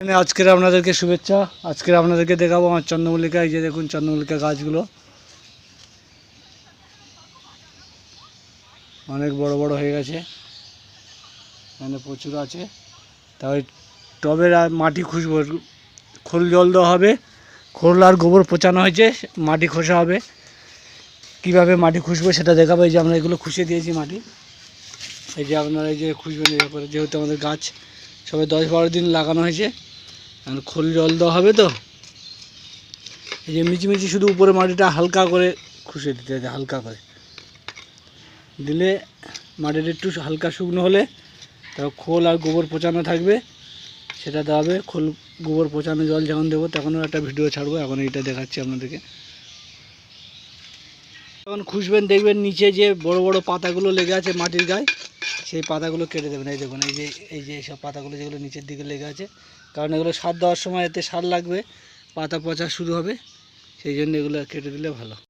আজকের আপনাদেরকে শুভেচ্ছা। আজকের আপনাদেরকে দেখাবো আমার চন্দ্রমল্লিকা। এই যে দেখুন চন্দ্রমল্লিকা গাছগুলো অনেক বড় বড় হয়ে গেছে, মানে প্রচুর আছে। তাই টবের আর মাটি খুঁজবো, খোল জল দেওয়া হবে, খোল আর গোবর পচানো হয়েছে, মাটি খোসা হবে। কীভাবে মাটি খুঁজবো সেটা দেখাবো। এই যে আমরা এগুলো খুঁজে দিয়েছি মাটি, এই যে আপনারা এই যে খুঁজবেন এরপরে। যেহেতু আমাদের গাছ সবাই 10-12 দিন লাগানো হয়েছে, খোল জল দেওয়া হবে। তো এই যে মিচিমিচি শুধু উপরে মাটিটা হালকা করে খুঁজে দিতে হবে, হালকা করে দিলে মাটিটা একটু হালকা শুকনো হলে তারপর খোল আর গোবর পচানো থাকবে, সেটা দেওয়া হবে। খোল গোবর পচানো জল যখন দেবো তখনও একটা ভিডিও ছাড়বো, এখন এইটা দেখাচ্ছি আপনাদেরকে। তখন খুঁজবেন, দেখবেন নিচে যে বড় বড় পাতাগুলো লেগে আছে মাটির গায়ে, সেই পাতাগুলো কেটে দেবেন। এই দেখুন, এই যে সব পাতাগুলো যেগুলো নিচের দিকে লেগে আছে, কারণ এগুলো সার দেওয়ার সময় এতে সার লাগবে, পাতা পচা শুরু হবে, সেই জন্য এগুলো কেটে দিলে ভালো।